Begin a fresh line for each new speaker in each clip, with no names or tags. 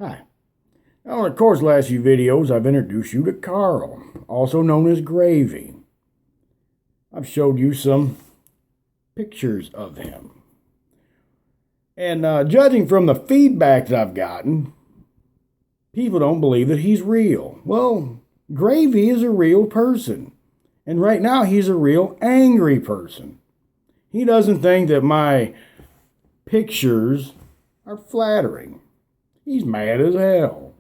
Hi. Now, of course, last few videos I've introduced you to Carl, also known as Gravy. I've showed you some pictures of him. And judging from the feedback that I've gotten, people don't believe that he's real. Well, Gravy is a real person. And right now, he's a real angry person. He doesn't think that my pictures are flattering. He's mad as hell.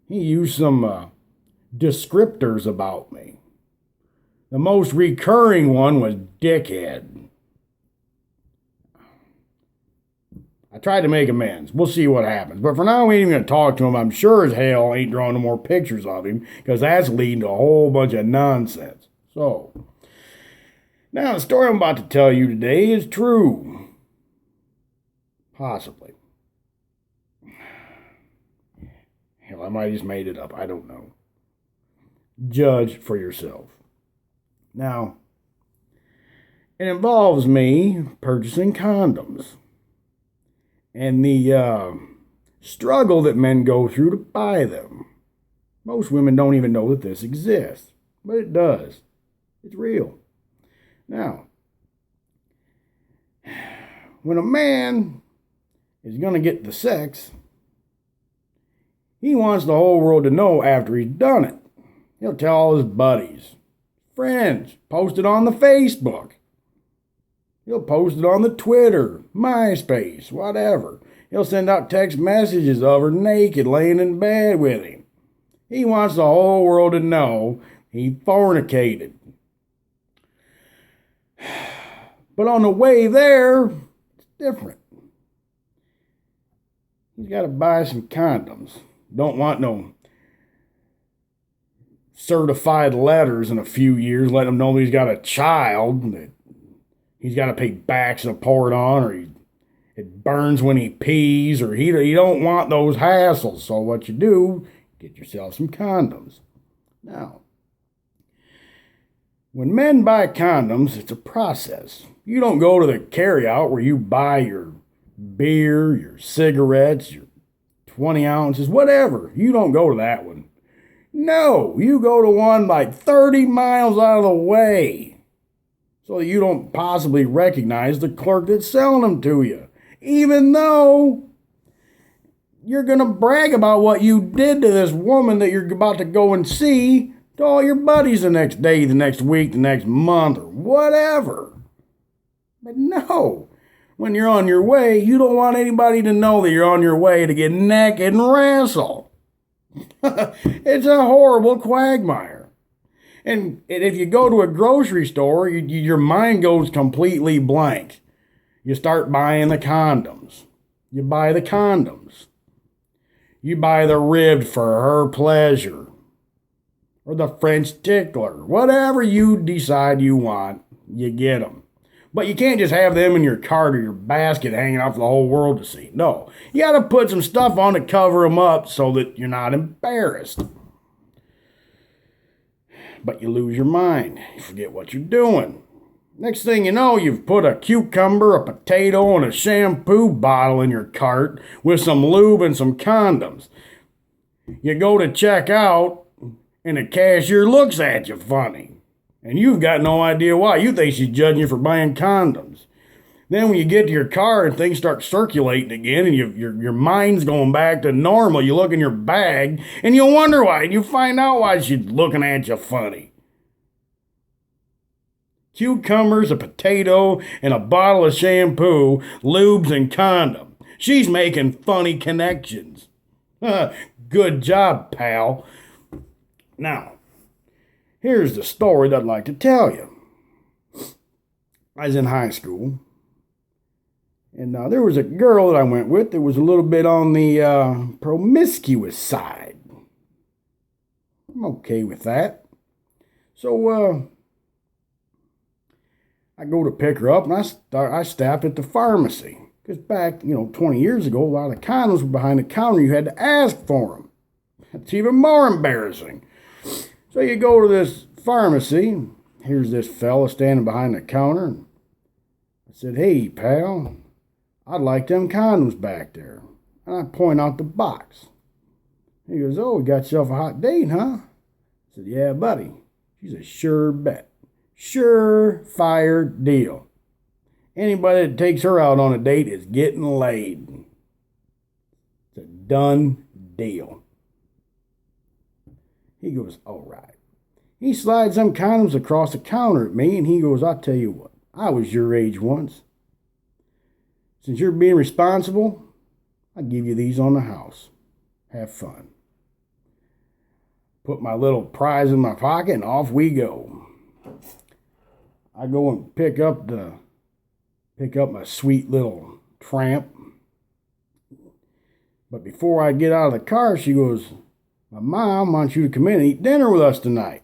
He used some descriptors about me. The most recurring one was dickhead. I tried to make amends. We'll see what happens. But for now, we ain't even going to talk to him. I'm sure as hell ain't drawing no more pictures of him because that's leading to a whole bunch of nonsense. So, now the story I'm about to tell you today is true. Possibly. Hell, I might have just made it up. I don't know. Judge for yourself. Now, it involves me purchasing condoms and the struggle that men go through to buy them. Most women don't even know that this exists, but it does. It's real. Now, when a man is going to get the sex, he wants the whole world to know after he's done it. He'll tell all his buddies, friends, post it on the Facebook. He'll post it on the Twitter, MySpace, whatever. He'll send out text messages of her naked laying in bed with him. He wants the whole world to know he fornicated. But on the way there, it's different. He's got to buy some condoms. Don't want no certified letters in a few years, let him know he's got a child that he's got to pay back support on, or it burns when he pees, or he don't want those hassles. So what you do, get yourself some condoms. Now, when men buy condoms, it's a process. You don't go to the carryout where you buy your beer, your cigarettes, your 20 ounces, whatever. You don't go to that one. No, you go to one like 30 miles out of the way so that you don't possibly recognize the clerk that's selling them to you. Even though you're going to brag about what you did to this woman that you're about to go and see to all your buddies the next day, the next week, the next month, or whatever. But no, when you're on your way, you don't want anybody to know that you're on your way to get naked and wrestle. It's a horrible quagmire. And if you go to a grocery store, your mind goes completely blank. You start buying the condoms. You buy the condoms. You buy the ribbed for her pleasure. Or the French tickler. Whatever you decide you want, you get them. But you can't just have them in your cart or your basket hanging out for the whole world to see. No, you got to put some stuff on to cover them up so that you're not embarrassed. But you lose your mind. You forget what you're doing. Next thing you know, you've put a cucumber, a potato, and a shampoo bottle in your cart with some lube and some condoms. You go to check out, and the cashier looks at you funny. And you've got no idea why. You think she's judging you for buying condoms. Then when you get to your car and things start circulating again and your mind's going back to normal, you look in your bag and you wonder why. And you find out why she's looking at you funny. Cucumbers, a potato, and a bottle of shampoo, lubes, and condom. She's making funny connections. Good job, pal. Now, here's the story that I'd like to tell you. I was in high school, and there was a girl that I went with that was a little bit on the promiscuous side. I'm okay with that. So, I go to pick her up, and I stopped at the pharmacy. Because back, 20 years ago, a lot of condoms were behind the counter. You had to ask for them. It's even more embarrassing. So you go to this pharmacy. Here's this fella standing behind the counter. I said, "Hey, pal, I'd like them condoms back there." And I point out the box. He goes, "Oh, you got yourself a hot date, huh?" I said, "Yeah, buddy. She's a sure bet. Sure-fire deal. Anybody that takes her out on a date is getting laid. It's a done deal." He goes, "All right." He slides some condoms across the counter at me, and he goes, "I'll tell you what, I was your age once. Since you're being responsible, I'll give you these on the house. Have fun." Put my little prize in my pocket, and off we go. I go and pick up my sweet little tramp. But before I get out of the car, she goes, "My mom wants you to come in and eat dinner with us tonight."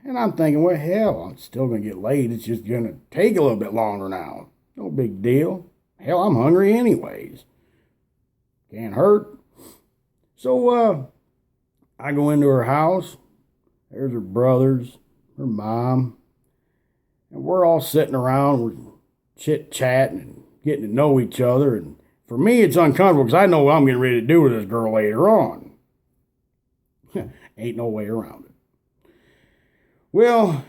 And I'm thinking, well, hell, I'm still going to get laid. It's just going to take a little bit longer now. No big deal. Hell, I'm hungry anyways. Can't hurt. So I go into her house. There's her brothers, her mom. And we're all sitting around. We're chit-chatting and getting to know each other. And for me, it's uncomfortable because I know what I'm getting ready to do with this girl later on. Ain't no way around it. Well,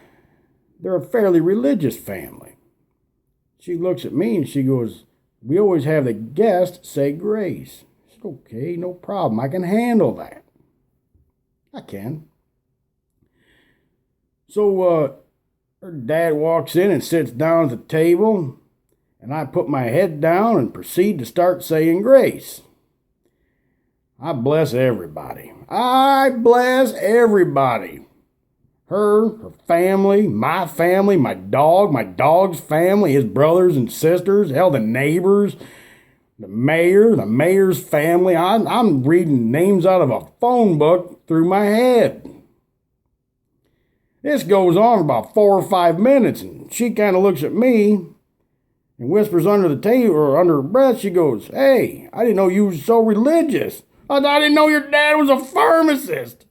they're a fairly religious family. She looks at me and she goes, "We always have the guest say grace." I said, "Okay, no problem. I can handle that." I can. So her dad walks in and sits down at the table, and I put my head down and proceed to start saying grace. I bless everybody. I bless everybody. Her family, my dog's family, his brothers and sisters, hell, the neighbors, the mayor's family. I'm reading names out of a phone book through my head. This goes on for about 4 or 5 minutes, and she kind of looks at me and whispers under the table, or under her breath, she goes, "Hey, I didn't know you was so religious. I didn't know your dad was a pharmacist."